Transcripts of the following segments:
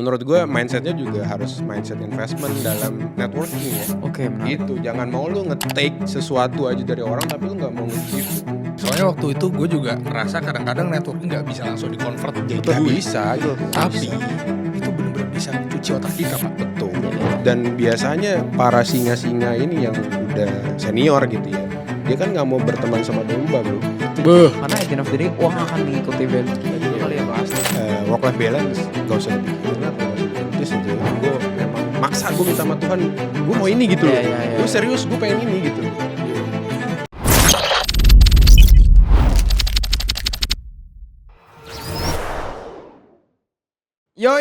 menurut gue mindsetnya juga harus mindset investment dalam networking ya. Oke, menarik. Gitu, jangan mau lu nge-take sesuatu aja dari orang tapi lu gak mau nge-give. Soalnya waktu itu gue juga ngerasa kadang-kadang networking gak bisa langsung di-convert jadi Betul, duit. bisa gitu. Tapi itu bener-bener bisa cuci otak kita Pak. Betul. Dan biasanya para singa-singa ini yang udah senior gitu ya, dia kan gak mau berteman sama domba bro. Karena at the end of the day uang akan mengikuti value kita juga kali ya pasti. Work life balance gak usah dipikirin lah. Terus aja gue memang maksa gue minta sama Tuhan, gue mau ini gitu loh. Gue serius, gue pengen ini gitu. Yo.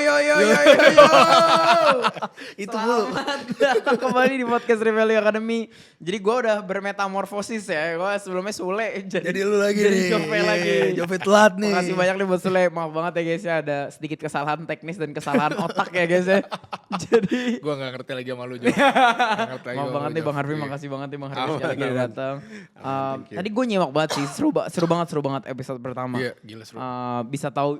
Itu dulu. Selamat kembali di podcast Revelio Academy. Jadi gue udah bermetamorfosis ya. Gue sebelumnya Sule. Jadi lu lagi jadi nih. Jove lagi. Jove telat nih. Makasih banyak nih buat Sule. Maaf banget ya guys ya. Ada sedikit kesalahan teknis dan kesalahan otak ya guys ya. Jadi. Gue gak ngerti lagi sama lu Jove. Maaf banget nih Bang Harvey. Makasih banget nih Bang Harvey sekali lagi udah datang. Tadi gue nyimak banget sih. Seru banget episode pertama. Iya gila seru. Bisa tahu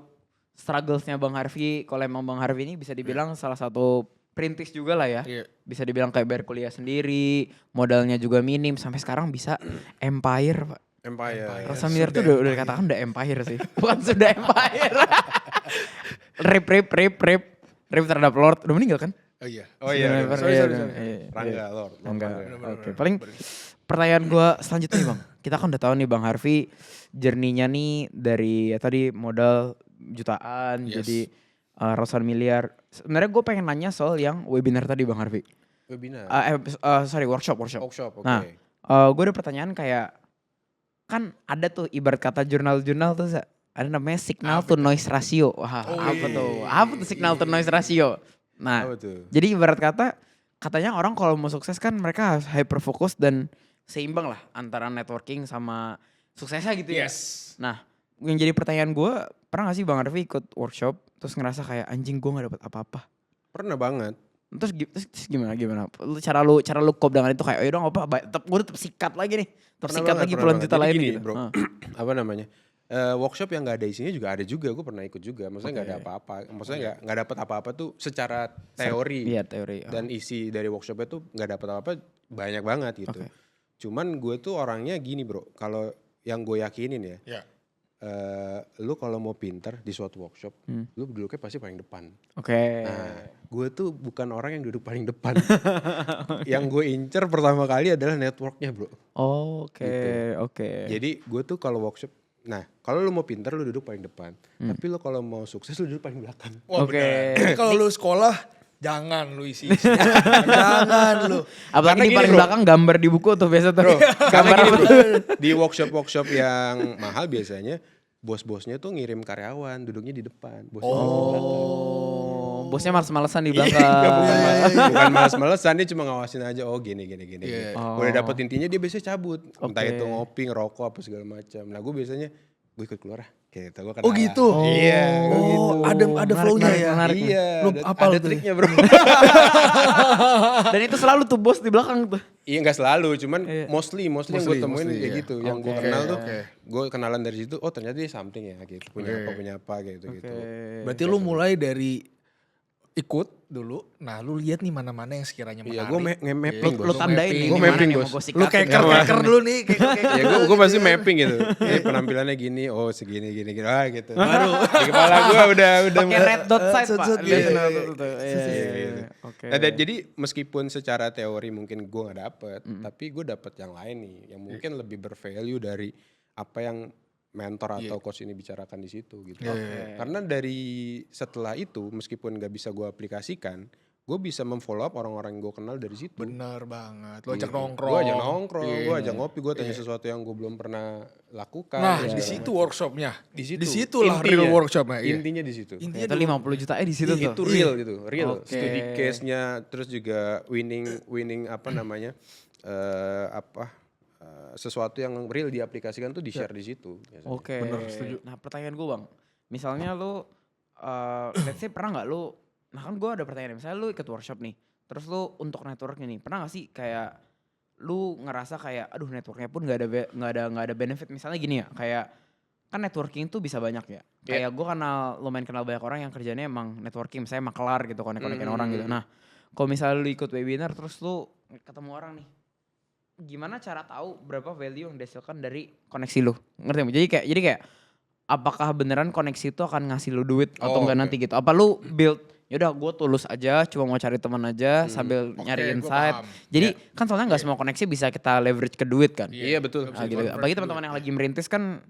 strugglesnya Bang Harvey. Kalau emang Bang Harvey ini bisa dibilang salah satu perintis juga lah ya. Iya. Bisa dibilang kayak bayar kuliah sendiri, modalnya juga minim, sampai sekarang bisa empire Pak. Empire. Rasa Miliar tuh udah dikatakan udah empire sih. Bukan sudah empire. Rip terhadap Lord. Udah meninggal kan? Oh iya. Oh iya. Sorry. Rangga Lord. Enggak. Bener. Oke, paling pertanyaan gue selanjutnya nih Bang. Kita kan udah tahu nih Bang Harvey journey-nya nih dari ya tadi modal jutaan jadi ratusan miliar. Sebenarnya gue pengen nanya soal yang webinar tadi Bang Harvey. Webinar. Workshop. Workshop, oke. Nah, gue ada pertanyaan kayak kan ada tuh ibarat kata jurnal-jurnal tuh ada namanya signal to noise ratio. Wah, apa tuh signal to noise ratio? Nah, jadi ibarat kata katanya orang kalau mau sukses kan mereka harus hyper fokus dan seimbang lah antara networking sama suksesnya gitu ya. Nah, yang jadi pertanyaan gue, pernah gak sih Bang Harvey ikut workshop terus ngerasa kayak anjing gue gak dapet apa-apa? Pernah banget. Terus gimana? Cara lu cope dengan itu kayak, oh yaudah gak apa-apa, gue tetap sikat lagi nih. Tetap sikat lagi puluhan juta lain gini, gitu. Bro. Apa namanya? Workshop yang gak ada isinya juga ada juga. Gue pernah ikut juga. Maksudnya gak ada apa-apa. Maksudnya gak dapet apa-apa tuh secara teori. Iya teori. Dan isi dari workshopnya tuh gak dapet apa-apa banyak banget gitu. Cuman gue tuh orangnya gini bro. Kalau yang gue yakinin ya. Lu kalau mau pinter di suatu workshop, lu duduknya pasti paling depan. Nah, gue tuh bukan orang yang duduk paling depan. Yang gue incer pertama kali adalah networknya bro. Gitu. Jadi gue tuh kalau workshop, nah kalau lu mau pinter lu duduk paling depan. Tapi lu kalau mau sukses lu duduk paling belakang. Kalau lu sekolah jangan lu isi. Jangan lu. Apalagi di paling belakang gambar di buku tuh biasa tuh. Gambar apa? Di workshop yang mahal biasanya bos-bosnya tuh ngirim karyawan duduknya di depan. Bosnya males-malesan di belakang. Bukan males-malesan, dia cuma ngawasin aja. Oh gini. Udah dapet intinya dia biasanya cabut. Entah itu ngopi, ngerokok apa segala macam. Nah gue biasanya gue ikut keluar lah. Gitu, gue oh gitu? Iya. Oh gitu. Ada flow-nya ya? Iya. Lu ada triknya bro. Dan itu selalu tuh bos di belakang tuh. Iya gak selalu, cuman mostly yang gue temuin kayak ya. gitu. Yang gue kenal tuh, gue kenalan dari situ, oh ternyata dia something ya gitu. Punya apa gitu. Berarti lu mulai dari ikut dulu, nah lu lihat nih mana-mana yang sekiranya menarik. Iya gue mapping bos. Lu tandain nih gue mapping bos. Lu keker dulu nih. Ya gue pasti mapping gitu. Ini penampilannya gini, oh segini gini. Ah gitu. Baru di kepala gue udah. Pakai red dot size pak. Nah, jadi meskipun secara teori mungkin gue gak dapet. Tapi gue dapet yang lain nih. Yang mungkin lebih bervalue dari apa yang mentor atau coach ini bicarakan di situ gitu. Karena dari setelah itu meskipun gak bisa gue aplikasikan, gue bisa memfollow up orang-orang yang gue kenal dari situ. Bener banget. Lu ajak nongkrong. Gue ajak nongkrong, gue ajak ngopi, gue tanya sesuatu yang gue belum pernah lakukan. Nah di situ workshopnya. Di situ lah intinya, real workshopnya. Intinya di situ. Itu 50 juta di situ tuh. Itu real gitu, real. Studi case-nya, terus juga winning apa namanya, sesuatu yang real diaplikasikan tuh di-share di situ. Bener, setuju. Nah pertanyaan gue bang, misalnya lu, let's say pernah gak lu, nah kan gue ada pertanyaan, misalnya lu ikut workshop nih, terus lu untuk networknya nih, pernah gak sih kayak lu ngerasa kayak, aduh networknya pun gak ada benefit, misalnya gini ya, kayak kan networking tuh bisa banyak ya. Kayak gue lumayan kenal banyak orang yang kerjanya emang networking, misalnya makelar gitu, konek-konekin orang gitu. Nah, kalau misalnya lu ikut webinar terus lu ketemu orang nih, gimana cara tahu berapa value yang dihasilkan dari koneksi lu? Ngerti gak? Jadi kayak apakah beneran koneksi itu akan ngasih lu duit atau enggak nanti gitu? Apa lu build yaudah gue tulus aja, cuma mau cari teman aja sambil nyari insight. Jadi kan soalnya nggak semua koneksi bisa kita leverage ke duit kan. Iya betul. Nah, gitu. Bagi teman-teman yang lagi merintis kan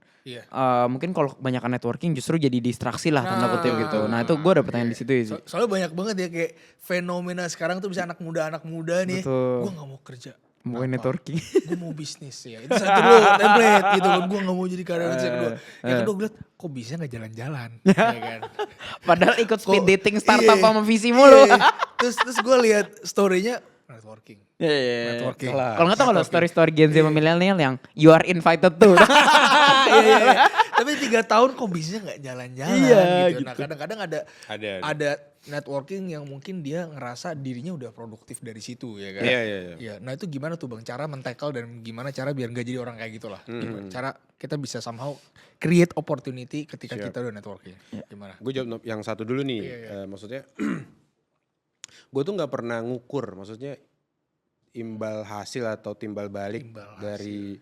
mungkin kalau kebanyakan networking justru jadi distraksi lah tanda kutip gitu. Nah itu gue ada pertanyaan di situ sih. Soalnya banyak banget ya kayak fenomena sekarang tuh bisa anak muda nih. Gue gak mau kerja. Mau networking. Gue mau bisnis ya. Itu satu dulu template gitu kan. Gue gak mau jadi karyawan. Yang kedua. Yang kedua gue liat kok bisa gak jalan-jalan. Ya kan? Padahal ikut speed dating startup sama visi mulu. Terus gue liat story-nya networking. Networking. Kalau gak tau kalau story-story Gen Z sama milenial yang you are invited tuh. Tapi 3 tahun kok bisa gak jalan-jalan gitu. Nah kadang-kadang ada networking yang mungkin dia ngerasa dirinya udah produktif dari situ ya kan. Iya. Nah itu gimana tuh Bang cara men-tackle dan gimana cara biar gak jadi orang kayak gitulah. Gimana cara kita bisa somehow create opportunity ketika kita udah networking. Gimana? Gue jawab yang satu dulu nih. Maksudnya gue tuh gak pernah ngukur. Maksudnya imbal hasil atau timbal balik dari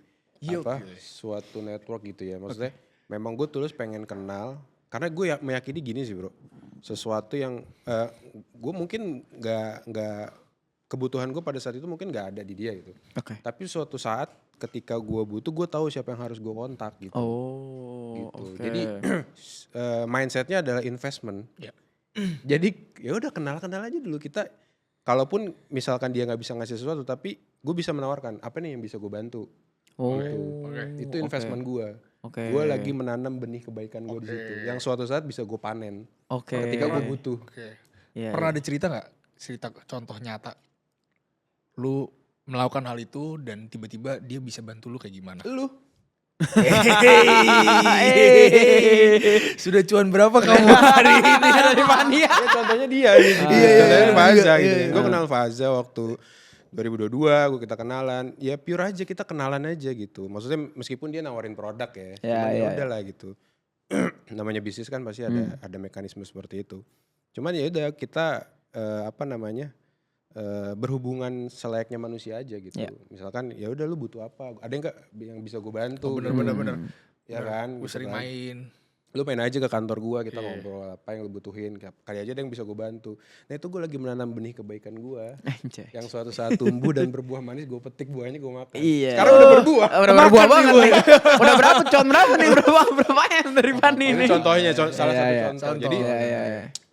suatu network gitu ya. Maksudnya memang gue tulus pengen kenal. Karena gue meyakini gini sih bro. Sesuatu yang gue mungkin nggak kebutuhan gue pada saat itu mungkin nggak ada di dia gitu. Tapi suatu saat ketika gue butuh gue tahu siapa yang harus gue kontak gitu. Gitu. Jadi mindsetnya adalah investment. Jadi ya udah kenal aja dulu kita. Kalaupun misalkan dia nggak bisa ngasih sesuatu tapi gue bisa menawarkan apa nih yang bisa gue bantu. Itu investment gue. Gue lagi menanam benih kebaikan gue di situ. Yang suatu saat bisa gue panen. Ketika gue butuh. Pernah ada cerita gak? Cerita contoh nyata. Lu melakukan hal itu dan tiba-tiba dia bisa bantu lu kayak gimana? Lu. Sudah cuan berapa kamu hari ini? Dari Mania. Contohnya dia gitu. Contohnya Faza gitu. Gue kenal Faza waktu 2022 kita kenalan, ya pure aja kita kenalan aja gitu. Maksudnya meskipun dia nawarin produk ya, cuman ya udahlah gitu. Namanya bisnis kan pasti ada mekanisme seperti itu. Cuman ya udah kita berhubungan selayaknya manusia aja gitu. Misalkan ya udah lu butuh apa? Ada enggak yang bisa gue bantu? Bener. Ya kan? Gue sering main. Lu main aja ke kantor gua, kita ngobrol apa yang lu butuhin, kali aja ada yang bisa gue bantu. Nah itu gue lagi menanam benih kebaikan gua. Yang suatu saat tumbuh dan berbuah manis, gue petik buahnya gue makan. Sekarang udah berbuah. Udah berbuah banget nih. Udah berapa nih berapa yang dari Fani ini. Contohnya salah satu contoh. Jadi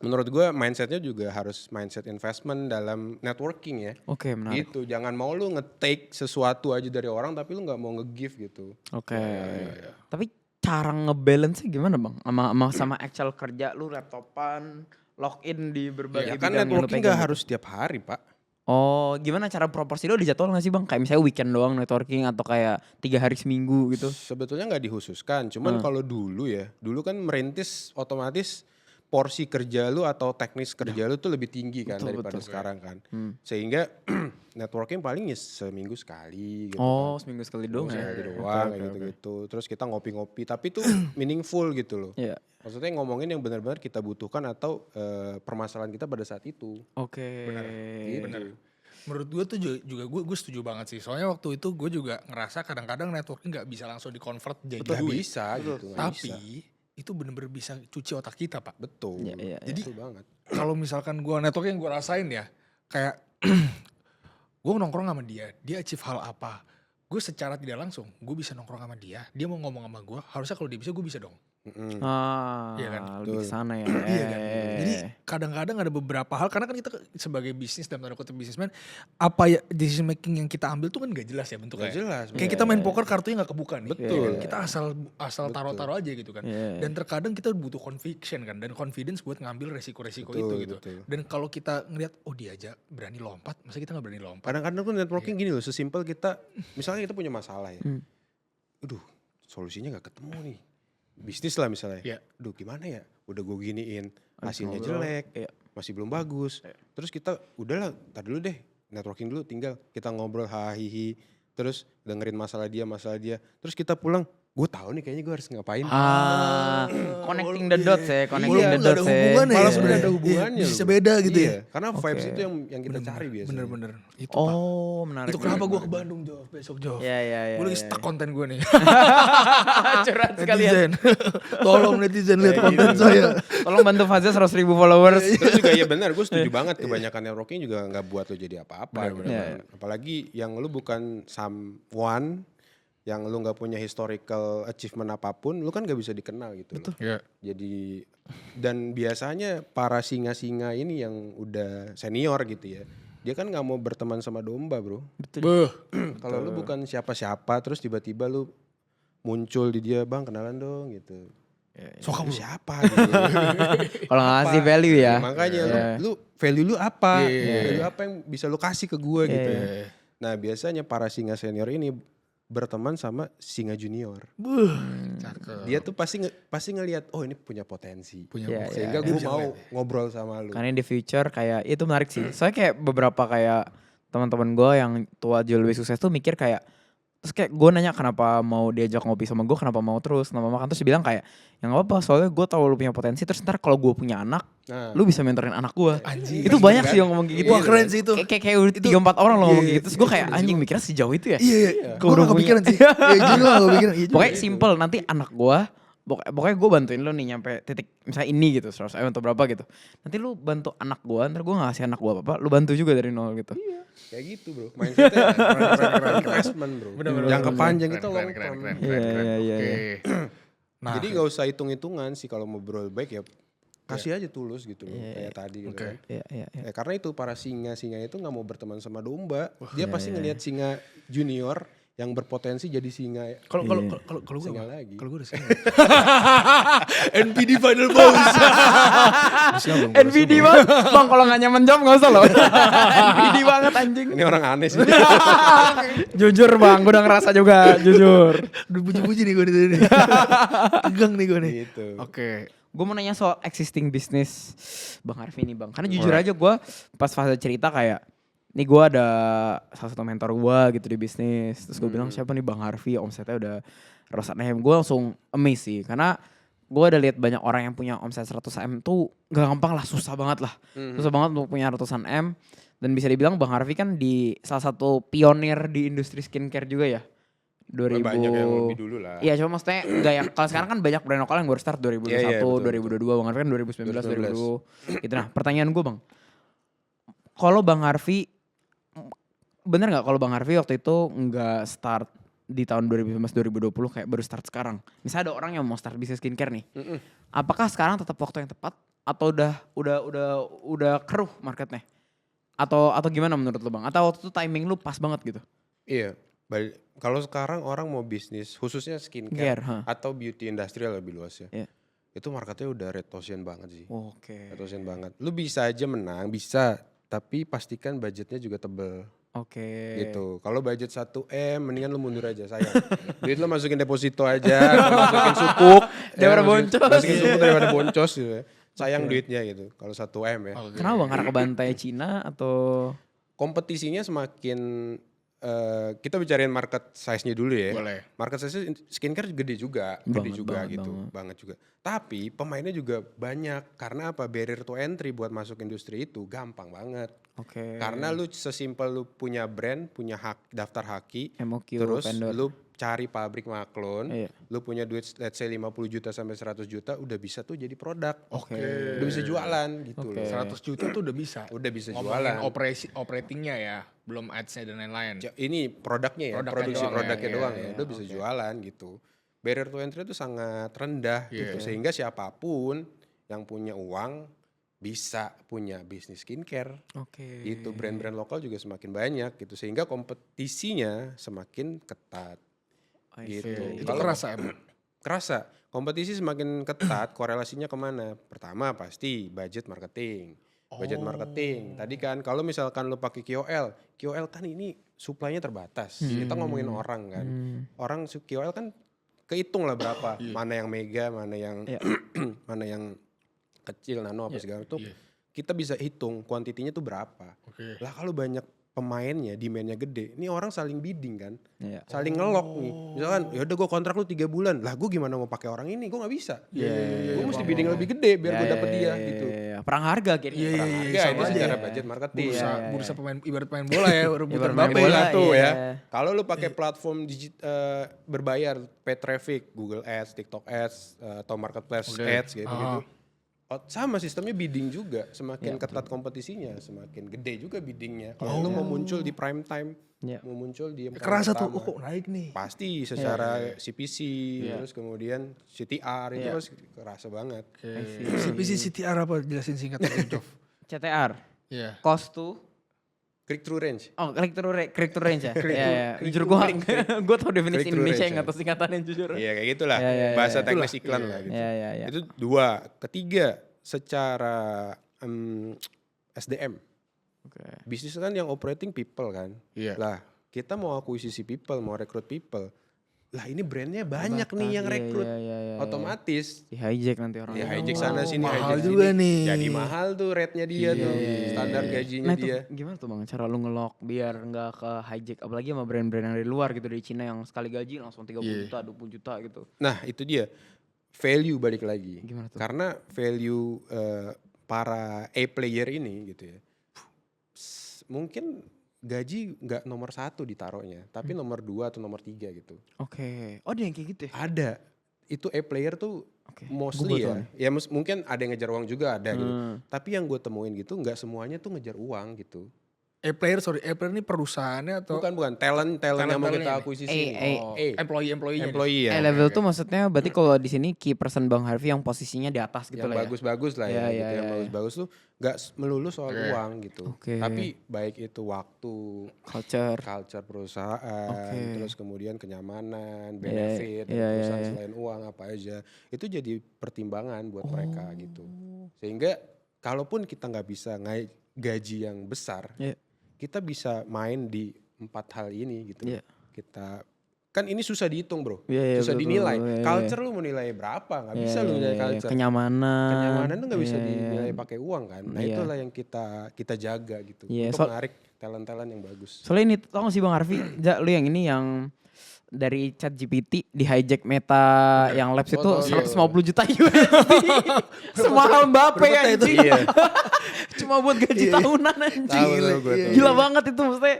menurut gue mindsetnya juga harus mindset investment dalam networking ya. Menarik. Gitu, jangan mau lu nge-take sesuatu aja dari orang tapi lu gak mau nge-give gitu. Tapi cara ngebalance gimana bang? Sama actual kerja lu laptopan, login di berbagai kan bidang. Networking gak harus setiap hari pak. Gimana cara proporsi lu dijadwal gak sih bang? Kayak misalnya weekend doang networking atau kayak 3 hari seminggu gitu? Sebetulnya gak dihususkan, cuman kalau dulu kan merintis otomatis porsi kerja lu atau teknis kerja lu tuh lebih tinggi kan daripada sekarang kan. Sehingga networking paling ya seminggu sekali gitu kan. Seminggu sekali doang ya? Sekali doang gitu. Terus kita ngopi-ngopi tapi tuh meaningful gitu loh. Maksudnya ngomongin yang benar-benar kita butuhkan atau permasalahan kita pada saat itu. Benar. Menurut gue tuh juga gue setuju banget sih. Soalnya waktu itu gue juga ngerasa kadang-kadang networking gak bisa langsung di-convert jadi duit. Bisa gitu. Tapi itu bener-bener bisa cuci otak kita pak. Betul. Jadi betul banget. Kalau misalkan gue networking gue rasain ya. Kayak gue nongkrong sama dia achieve hal apa. Gue secara tidak langsung gue bisa nongkrong sama dia mau ngomong sama gue. Harusnya kalau dia bisa gue bisa dong. Iya kan? Lebih kesana ya. Iya kan. Jadi kadang-kadang ada beberapa hal karena kan kita sebagai bisnis dan tanda kutip bisnismen, apa ya decision making yang kita ambil tuh kan gak jelas ya bentuknya. Gak jelas. Kayak kita main poker kartunya gak kebuka nih. Betul. Kita asal taruh-taruh aja gitu kan. Dan terkadang kita butuh conviction kan dan confidence buat ngambil resiko-resiko itu gitu. Betul. Dan kalau kita ngeliat dia aja berani lompat, masa kita gak berani lompat? Kadang-kadang tuh networking gini loh, sesimpel kita misalnya kita punya masalah ya. Solusinya gak ketemu nih. Bisnis lah misalnya, aduh gimana ya, udah gue giniin, hasilnya jelek, masih belum bagus. Terus kita udahlah, tar dulu deh, networking dulu, tinggal kita ngobrol hahihi, terus dengerin masalah dia, terus kita pulang, gue tahu nih kayaknya gue harus ngapain. Connecting the dots ya, connecting the dots ya. Malah sebenarnya ada hubungannya. Bisa beda gitu ya. Karena vibes itu yang kita cari biasanya. Bener-bener. Itu menarik. Itu kenapa gue ke Bandung Jo, besok Jo. Iya. Gue lagi stuck konten gue nih. Curhat sekalian. Tolong netizen lihat konten saya. Tolong bantu Faza 100,000 followers. Terus juga ya benar, gue setuju banget kebanyakan networking juga gak buat lo jadi apa-apa. Apalagi yang lo bukan someone yang lu nggak punya historical achievement apapun, lu kan nggak bisa dikenal gitu. Betul. Yeah. Jadi dan biasanya para singa-singa ini yang udah senior gitu ya, dia kan nggak mau berteman sama domba bro. Betul. Kalau lu bukan siapa-siapa, terus tiba-tiba lu muncul di dia, bang kenalan dong gitu. So kamu siapa? Gitu. Kalau nggak ngasih value ya. Makanya lu value lu apa? Value apa yang bisa lu kasih ke gue gitu. Nah biasanya para singa senior ini berteman sama singa junior. Dia tuh pasti ngelihat oh ini punya potensi. Sehingga gue mau ngobrol sama lu. Karena di future kayak itu menarik sih. Soalnya kayak beberapa kayak teman-teman gue yang tua jauh lebih sukses tuh mikir kayak, terus kayak gue nanya kenapa mau diajak ngopi sama gue, kenapa mau terus nama makan, terus dia bilang kayak ya gak apa-apa soalnya gue tahu lu punya potensi, terus ntar kalau gue punya anak lu bisa mentorin anak gue. Itu banyak sih yang ngomong kayak gitu. Wah keren sih itu. Kayak udah 3-4 orang lo ngomong kayak gitu. Terus gue kayak anjing mikirnya sejauh itu ya. Gue gak kepikiran sih. Pokoknya simple, nanti anak gue pokoknya gue bantuin lo nih nyampe titik misalnya ini gitu 100 atau berapa gitu. Nanti lu bantu anak gue, ntar gue gak kasih anak gue apa-apa, lu bantu juga dari nol gitu. Iya, kayak gitu bro. Mindsetnya investment bro. Jangka panjang itu long term. Iya. Nah, jadi gak usah hitung-hitungan sih kalau mau berbuat baik ya. Kasih aja tulus gitu loh, kayak tadi gitu kan. Ya, karena itu para singa-singa itu gak mau berteman sama domba. Dia pasti ngelihat singa junior yang berpotensi jadi singa. Kalau gue singa lagi. Kalau gue udah singa. NPD Final Boss. NPD banget. Bang kalau gak nyaman jawab gak usah loh. NPD banget anjing. Ini orang aneh sih. Jujur bang, gue udah ngerasa juga. Jujur. Udah puji-puji nih gue di sini. Tegang nih gue nih. Gitu. Oke. Gue mau nanya soal existing business Bang Harvey nih bang. Karena jujur aja gue pas fase cerita kayak, nih gue ada salah satu mentor gue gitu di bisnis. Terus gue bilang siapa nih Bang Harvey, omsetnya udah ratusan M. Gue langsung amazed sih. Karena gue udah lihat banyak orang yang punya omset 100 M tuh gak gampang lah, susah banget lah. Susah banget untuk punya ratusan M. Dan bisa dibilang Bang Harvey kan di salah satu pionir di industri skincare juga ya. 2000 banyak yang lebih dulu lah. Iya cuma maksudnya enggak ya, kalau sekarang kan banyak brand lokal yang baru start 2021, 2022, Bang Harvey kan 2019, 2020 gitu. Nah pertanyaan gue bang, kalau Bang Harvey, bener gak kalau Bang Harvey waktu itu nggak start di tahun 2019-2020 kayak baru start sekarang? Misalnya ada orang yang mau start bisnis skincare nih, apakah sekarang tetap waktu yang tepat atau udah keruh marketnya? Atau gimana menurut lo bang? Atau waktu itu timing lu pas banget gitu? Iya. Kalau sekarang orang mau bisnis khususnya skincare atau beauty industrial lebih luas ya. Itu marketnya udah red ocean banget sih. Red ocean banget. Lu bisa aja menang, bisa. Tapi pastikan budgetnya juga tebel. Gitu. Kalau budget 1M mendingan lu mundur aja sayang. Duit lu masukin deposito aja, masukin sukuk. Daripada boncos. Masukin sukuk daripada boncos gitu ya. Sayang duitnya gitu kalau 1M ya. Kenapa bang? Karena kebantai Cina atau? Kompetisinya semakin kita bicarain market size-nya dulu ya. Boleh. Market size skincare gede juga banget juga. Tapi pemainnya juga banyak. Karena apa? Barrier to entry buat masuk industri itu gampang banget. Karena lu sesimpel lu punya brand, punya daftar haki, MOQ, terus vendor. lu cari pabrik maklon, lu punya duit let's say 50 juta sampai 100 juta udah bisa tuh jadi produk. Udah bisa jualan gitu loh. 100 juta tuh udah bisa. Udah bisa ngomongin jualan. operatingnya ya, belum ads-nya dan lain-lain. Ini produknya ya, produksi produknya doang ya. Udah bisa jualan gitu. Barrier to entry itu sangat rendah gitu. Sehingga siapapun yang punya uang bisa punya bisnis skincare. Itu brand-brand lokal juga semakin banyak gitu. Sehingga kompetisinya semakin ketat. Gitu. Itu kerasa emang? Kerasa. Kompetisi semakin ketat, korelasinya kemana? Pertama pasti budget marketing. Budget marketing. Tadi kan kalau misalkan lo pakai KOL kan ini supply-nya terbatas. Kita ngomongin orang kan. Orang KOL kan kehitung lah berapa. Mana yang mega, mana yang mana yang kecil, nano apa segala itu. Kita bisa hitung kuantitinya tuh berapa. Lah kalau banyak pemainnya demand-nya gede, ini orang saling bidding kan, saling ngelok nih. Misalkan ya udah gue kontrak lu 3 bulan, lah gue gimana mau pakai orang ini, gue nggak bisa. Gue mesti bidding lebih gede biar gue dapet dia gitu. Perang harga kayaknya. Perang harga ini secara budget marketing. Bursa pemain, ibarat pemain bola ya, rebutan bola tuh ya. Kalau lu pakai platform berbayar, paid traffic, Google Ads, TikTok Ads, atau Marketplace Ads gitu. Sama sistemnya bidding juga, semakin ketat kompetisinya, semakin gede juga biddingnya. Kalau lu mau muncul di prime time, mau muncul di kerasa tuh, kok naik nih. Pasti secara CPC, terus kemudian CTR itu pasti kerasa banget. CPC, CTR apa? Jelasin singkat aja, Jov. CTR, cost to click through range. Oh, click through range ya. Iya. Jujur gue tau definisi Indonesia yang atau singkatannya jujur. Iya kayak gitulah. Bahasa teknis iklan lah gitu. Itu 2. Ketiga, secara SDM. Bisnis kan yang operating people kan. Lah, kita mau akuisisi people, mau rekrut people. Lah ini brandnya banyak nih yang rekrut. Otomatis di hijack nanti orang. Ya hijack sana sini, mahal hijack juga sini. nih. Jadi mahal tuh rate-nya dia tuh. Standar gajinya dia. Gimana tuh Bang cara lu ngelok biar enggak ke hijack, apalagi sama brand-brand yang dari luar gitu, dari Cina yang sekali gaji langsung 30 juta, 20 juta gitu. Nah, itu dia. Value balik lagi. Gimana tuh? Karena value para A-player ini gitu ya. Mungkin gaji nggak nomor 1 ditaruhnya, tapi nomor 2 atau nomor 3 gitu. Oke. Oh ada yang kayak gitu ya? Ada. Itu A-player tuh mostly ya. Ya mungkin ada yang ngejar uang juga ada gitu. Tapi yang gue temuin gitu nggak semuanya tuh ngejar uang gitu. A-player ini perusahaannya atau? Bukan. Talent yang mau kita akuisisi. Employee ya. A-level tuh maksudnya berarti kalau di sini key person Bang Harvey yang posisinya di atas gitu lah ya. Bagus-bagus lah ya. Gitu. Yang bagus-bagus tuh gak melulu soal uang gitu. Tapi baik itu waktu, culture perusahaan, terus kemudian kenyamanan, benefit, perusahaan selain uang apa aja. Itu jadi pertimbangan buat mereka gitu. Sehingga kalaupun kita gak bisa gaji yang besar, kita bisa main di 4 hal ini gitu. Kita kan ini susah dihitung bro, susah dinilai. Culture lu mau nilai berapa? Gak bisa lu nilai culture. Kenyamanan tuh gak bisa dinilai pakai uang kan. Nah itulah yang kita jaga gitu untuk menarik talent-talent yang bagus. Soalnya ini tau gak sih Bang Harvey, lu yang ini yang dari ChatGPT di hijack Meta yang Labs itu 150 juta USD. Semahal Mbappe anjing. Cuma buat gaji tahunan anjing. Gila banget itu maksudnya.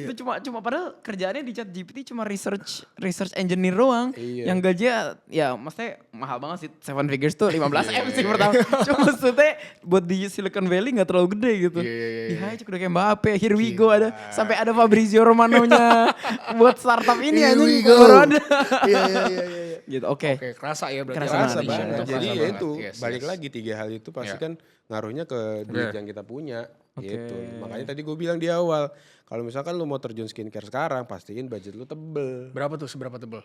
Itu cuma padahal kerjaannya di ChatGPT cuma research engineer doang. Yang gajinya ya maksudnya mahal banget sih. 7 figures tuh 15M sih pertama. Cuma maksudnya buat di Silicon Valley gak terlalu gede gitu. Di hijack udah kayak Mbappe, here we go ada. Sampai ada Fabrizio Romano-nya buat startup ini anjing. Baru ada. Iya. Gitu. Oke, kerasa ya berarti. Kerasa banget. Jadi ya itu balik lagi 3 hal itu pasti kan ngaruhnya ke duit yang kita punya gitu. Makanya tadi gue bilang di awal, kalau misalkan lu mau terjun skincare sekarang, pastiin budget lu tebel. Seberapa tebel?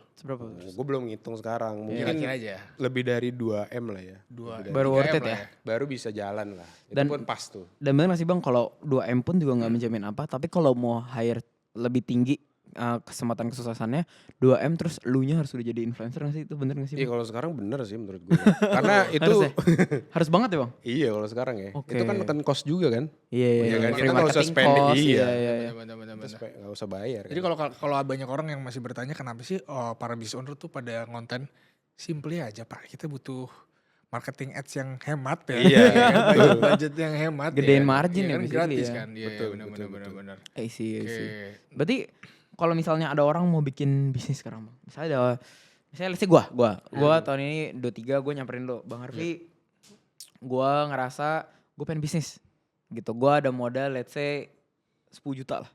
Gue belum ngitung sekarang. Mungkin lebih dari 2M lah ya. Baru worth it ya? Baru bisa jalan lah. Itu pun pas tuh. Dan bener sih Bang, kalau 2M pun juga gak menjamin apa. Tapi kalau mau hire lebih tinggi kesempatan kesuksesannya 2M terus elunya harus udah jadi influencer gak sih? Itu bener gak sih? Iya kalau sekarang bener sih menurut gue. Karena itu harus banget ya Bang? Iya kalau sekarang ya. Itu kan makan cost juga kan? Iya. Kan kita gak usah spending. Iya. Bener. Gak usah bayar. Jadi kalau banyak orang yang masih bertanya kenapa sih para business owner tuh pada konten, simple aja Pak, kita butuh marketing ads yang hemat ya. Iya. Budget yang hemat. Gedein margin ya. Kan gratis ya. kan. Iya bener. I see. Berarti kalau misalnya ada orang mau bikin bisnis sekarang Bang. Misalnya let's say gue tahun ini 23 gue nyamperin lo Bang Harvey. Gue ngerasa gue pengen bisnis gitu. Gue ada modal let's say 10 juta lah.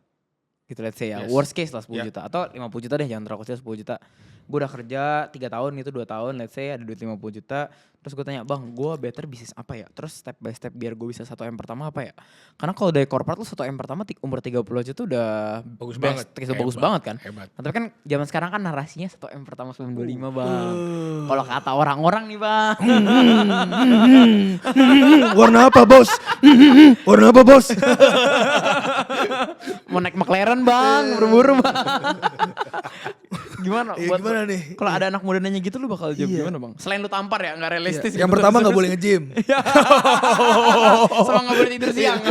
Gitu let's say ya. Worst case lah 10 juta. Atau 50 juta deh, jangan terlalu kecil 10 juta. Gue udah kerja 3 tahun itu 2 tahun let's say ada duit 50 juta. Terus gue tanya Bang, gue better bisnis apa ya? Terus step by step biar gue bisa 1M pertama apa ya? Karena kalau dari corporate lu 1M pertama umur 30 aja tuh udah bagus banget. Bagus banget kan? Hebat. Nah, tapi kan zaman sekarang kan narasinya 1M pertama sebelum 25 Bang. Kalau kata orang-orang nih Bang. Warna apa bos? Warna apa bos? Mau naik McLaren Bang, buru-buru Bang. Gimana? Gimana nih? Kalau ada anak muda nanya gitu lu bakal jawab gimana Bang? Selain lu tampar ya, gak realistis. Yang pertama gak boleh nge-gym. Sama gak boleh tidur siang.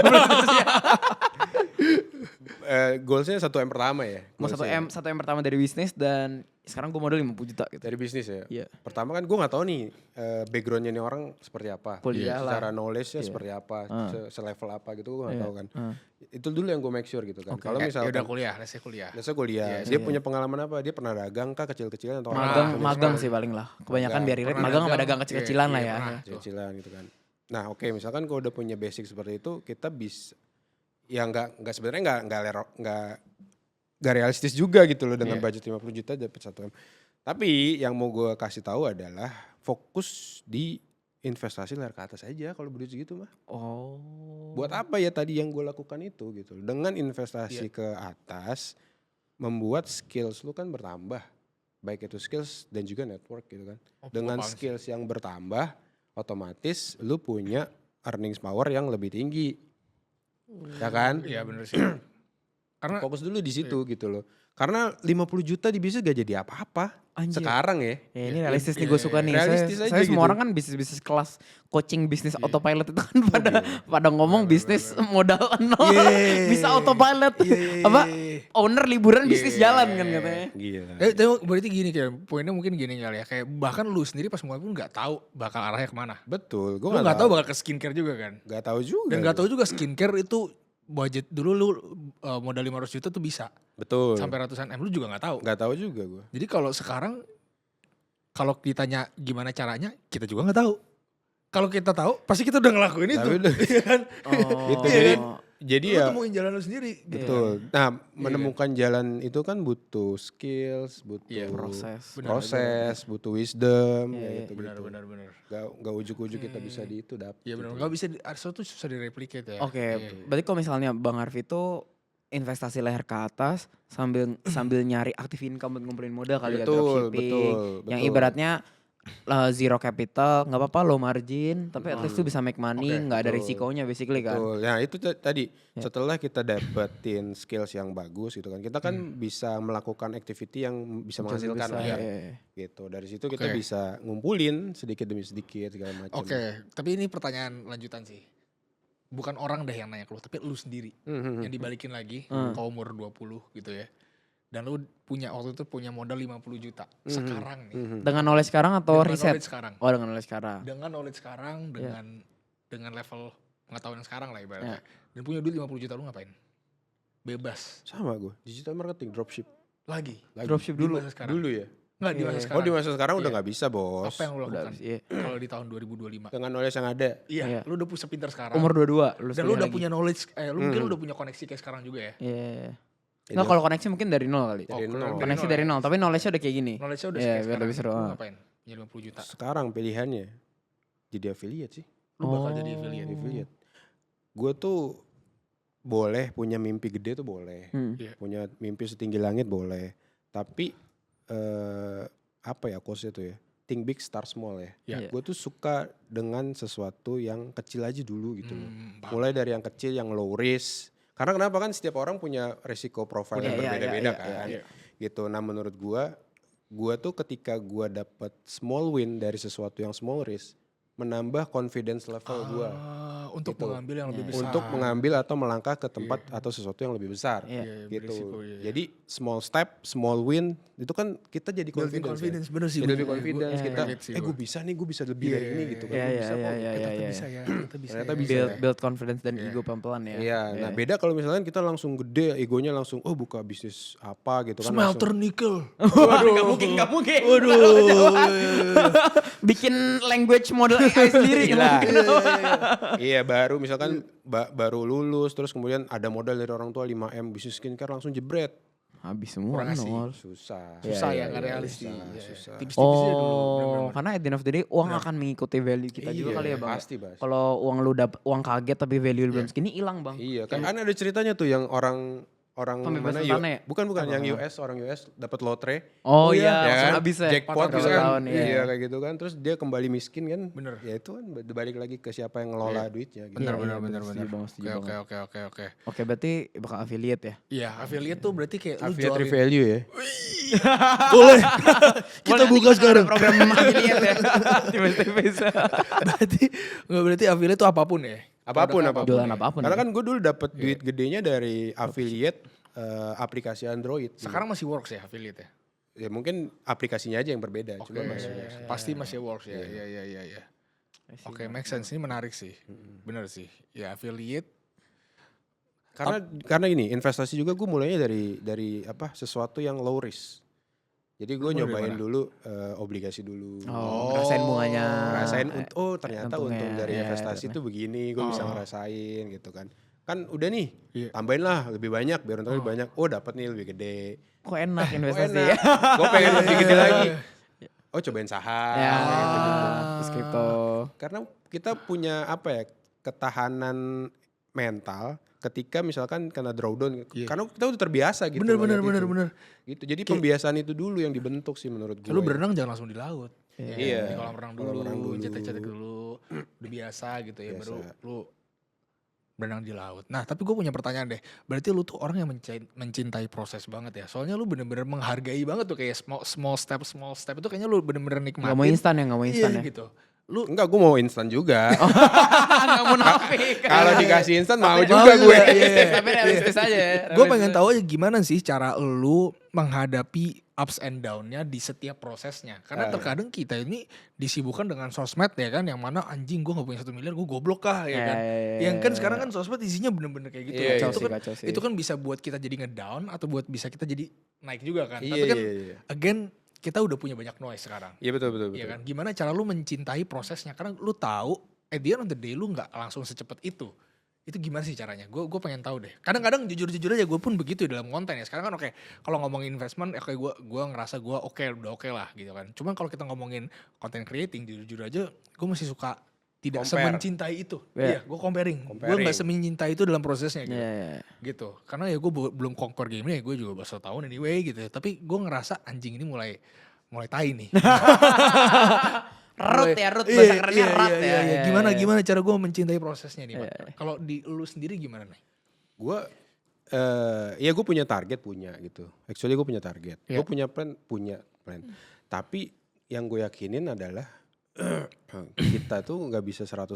goalsnya 1M pertama ya? Mau 1M pertama dari bisnis dan sekarang gue modal 50 juta gitu. Dari bisnis ya? Iya. Pertama kan gue gak tahu nih backgroundnya nih orang seperti apa. Kuliah lah. Secara knowledge-nya seperti apa, selevel apa gitu gue gak tahu kan. Itu dulu yang gue make sure gitu kan. Kalau misalnya udah kuliah, lesnya kuliah. Dia punya pengalaman apa? Dia pernah dagang kah kecil-kecilan atau magang sih paling lah. Kebanyakan biar irit magang sama dagang kecil-kecilan lah ya. Kecil-kecilan gitu kan. Nah oke, misalkan kalau udah punya basic seperti itu, kita bisa ya nggak sebenarnya nggak realistis juga gitu loh dengan budget 50 juta dapat 1M. Tapi yang mau gue kasih tahu adalah fokus di investasi layar ke atas aja kalau begitu segitu mah. Oh. Buat apa ya tadi yang gue lakukan itu gitu. Dengan investasi ke atas membuat skills lu kan bertambah. Baik itu skills dan juga network gitu kan. Dengan skills yang bertambah otomatis lu punya earnings power yang lebih tinggi. Ya kan? Iya bener sih. Karena fokus dulu di situ gitu loh. Karena 50 juta di bisnis gak jadi apa-apa. Anjir. Sekarang ya. Ini realistis nih gue suka nih. Realistis saya aja semua gitu. orang kan bisnis kelas coaching bisnis autopilot itu kan pada ngomong bisnis modal nol bisa autopilot. Apa owner liburan bisnis jalan kan katanya. Gila. Berarti gini kan, poinnya mungkin gini kali ya. Kayak bahkan lu sendiri pas mulai pun gak tahu bakal arahnya kemana. Betul. Lu gak tahu bakal ke skincare juga kan. Gak tahu juga. Dan gak tahu juga skincare itu budget dulu lu modal 500 juta tuh bisa. Betul. Sampai ratusan M lu juga gak tahu. Gak tahu juga gue. Jadi kalau sekarang kalau ditanya gimana caranya, kita juga gak tahu. Kalau kita tahu, pasti kita udah ngelakuin itu. Iya kan? Itu jadi lu ya temuin jalan lu sendiri. Betul. Nah, menemukan jalan itu kan butuh skills, butuh proses, butuh wisdom gitu. Benar. Gak ujuk-ujuk kita bisa di itu dapet. Iya benar. Gak bisa Arso tuh susah direplicate ya. Oke. Berarti kalau misalnya Bang Harvey itu investasi leher ke atas sambil nyari aktif income buat ngumpulin modal kali ya, dropshipping. Betul. Yang ibaratnya zero capital, nggak apa-apa low margin, tapi at least tuh bisa make money, nggak ada risikonya basically kan. Betul. Nah itu tadi setelah kita dapetin skills yang bagus gitu kan, kita kan bisa melakukan activity yang bisa menghasilkan gitu. Dari situ kita bisa ngumpulin sedikit demi sedikit segala macam. Tapi ini pertanyaan lanjutan sih. Bukan orang deh yang nanya ke lu, tapi lu sendiri yang dibalikin lagi ke umur 20 gitu ya. Dan lu waktu itu punya modal 50 juta sekarang nih. Dengan knowledge sekarang atau riset? Sekarang. Oh dengan knowledge sekarang. Dengan knowledge sekarang, dengan level pengetahuan sekarang lah ibaratnya. Dan punya duit 50 juta lu ngapain? Bebas. Sama gue, digital marketing, dropship. Lagi. Dropship dulu. Dulu ya? Enggak di masa sekarang. Oh di masa sekarang udah gak bisa bos. Apa yang lu lakukan kalau di tahun 2025? Dengan knowledge yang ada. Iya, lu udah sepintar sekarang. Umur 22. Dan lu udah punya knowledge, lu mungkin udah punya koneksi kayak sekarang juga ya. Iya. Enggak, kalau koneksi mungkin dari nol kali. Koneksi dari nol, tapi knowledge-nya udah kayak gini. Knowledge-nya udah kayak sekarang. Lebih seru. Lu ngapain? Punya 50 juta. Sekarang pilihannya jadi affiliate sih. Lu bakal jadi affiliate. Gue tuh boleh punya mimpi gede tuh boleh. Punya mimpi setinggi langit boleh. Tapi apa ya quotes itu ya? Think big, start small ya. Gue tuh suka dengan sesuatu yang kecil aja dulu gitu loh. Mulai dari yang kecil, yang low risk. Karena kenapa kan setiap orang punya resiko profile yang berbeda-beda kan. Gitu. Nah menurut gue tuh ketika gue dapet small win dari sesuatu yang small risk, menambah confidence level gue. Untuk gitu. Mengambil yang lebih besar. Untuk mengambil atau melangkah ke tempat atau sesuatu yang lebih besar. Gitu. Berisiko, Jadi small step, small win, itu kan kita jadi confidence. Bener sih. Jadi lebih confidence kita. Gue bisa nih, gue bisa lebih dari ini gitu kan. Ternyata bisa. Build confidence dan ego pelan-pelan ya. Iya. Nah beda kalau misalnya kita langsung gede, egonya langsung buka bisnis apa gitu kan. Smelter nikel. Waduh. Gak mungkin. Waduh. Bikin language model AI sendiri. Iya baru misalkan baru lulus terus kemudian ada modal dari orang tua 5M bisnis skincare langsung jebret. Habis semua nol. Susah ya gak realistis. Susah. Tipis-tipisnya dulu. Karena at the end of the day uang akan mengikuti value kita juga kali ya bang. Pasti Bang. Kalau uang kaget tapi value belum segini hilang bang. Iya kan ada ceritanya tuh yang orang mana bukan yang orang US dapat lotre. Oh iya, kan? Habis ya. Jackpot gitu kan. Tahun, iya kayak gitu kan. Terus dia kembali miskin kan. Bener. Ya itu kan balik lagi ke siapa yang ngelola duitnya. Gitu. Bener. Oke. Oke berarti bakal affiliate ya? Iya affiliate tuh berarti kayak lu affiliate value ya. Boleh. Kita buka sekarang. Program affiliate ya. Tipis-tipis. Berarti affiliate tuh apapun ya? Apapun. Jualan apapun. Karena kan gue dulu dapet duit gedenya dari affiliate aplikasi Android. Sekarang masih works ya affiliate ya? Ya mungkin aplikasinya aja yang berbeda. Cuma masih pasti masih works ya. Iya. Oke, make sense. Ini menarik sih. Bener sih. Ya affiliate. Karena ini investasi juga gue mulainya dari sesuatu yang low risk. Jadi gue nyobain dulu obligasi dulu. Rasain bunganya. Rasain ternyata untung dari investasi itu begini, gue bisa ngerasain gitu kan. Kan udah nih, tambahin lah lebih banyak biar untungnya lebih banyak. Dapat nih lebih gede. Kok enak investasi ya? Gue pengen lebih gede lagi. Cobain saham. Terus kripto. Karena kita punya ketahanan mental ketika misalkan kena drawdown, karena kita udah terbiasa gitu. Bener. Gitu. Jadi pembiasaan itu dulu yang dibentuk sih menurut gue. Lu berenang jangan langsung di laut. Iya. Di kolam renang dulu, cetek dulu, udah biasa gitu ya, baru lu berenang di laut. Nah tapi gue punya pertanyaan deh, berarti lu tuh orang yang mencintai proses banget ya, soalnya lu bener-bener menghargai banget tuh kayak small step itu kayaknya lu bener-bener nikmatin. Gak mau instan ya? Gitu. Lu enggak, gue mau instan juga. Gak munafik. Kalau dikasih instan mau juga gue. Tapi realistis aja. Gue pengen tahu aja gimana sih cara lu menghadapi ups and down-nya di setiap prosesnya. Karena terkadang kita ini disibukkan dengan sosmed ya kan, yang mana anjing gue gak punya 1 miliar, gue goblok kah ya kan. Yang kan sekarang kan sosmed isinya bener-bener kayak gitu. Itu kan bisa buat kita jadi ngedown atau buat bisa kita jadi naik juga kan. Tapi kan again kita udah punya banyak noise sekarang. Iya betul. Iya kan? Gimana cara lu mencintai prosesnya? Karena lu tahu at the end of the day lu gak langsung secepat itu. Itu gimana sih caranya? Gue pengen tahu deh. Kadang-kadang jujur aja gue pun begitu dalam konten ya. Sekarang kan kalau ngomongin investment gue ngerasa gue udah oke lah gitu kan. Cuman kalau kita ngomongin content creating, jujur aja gue masih suka tidak semencintai itu. Iya, gue comparing. Gue gak semencintai itu dalam prosesnya gitu. Gitu. Karena ya gue belum conquer game ini, ya gue juga baru 1 tahun anyway gitu. Tapi gue ngerasa anjing ini mulai tai nih. Root bahasa kerennya root ya. Gimana cara gue mencintai prosesnya nih, Pak? Kalau di lu sendiri gimana nih? Gue gue punya target gitu. Actually gue punya target. Gue punya plan. Tapi yang gue yakinin adalah kita tuh nggak bisa 100%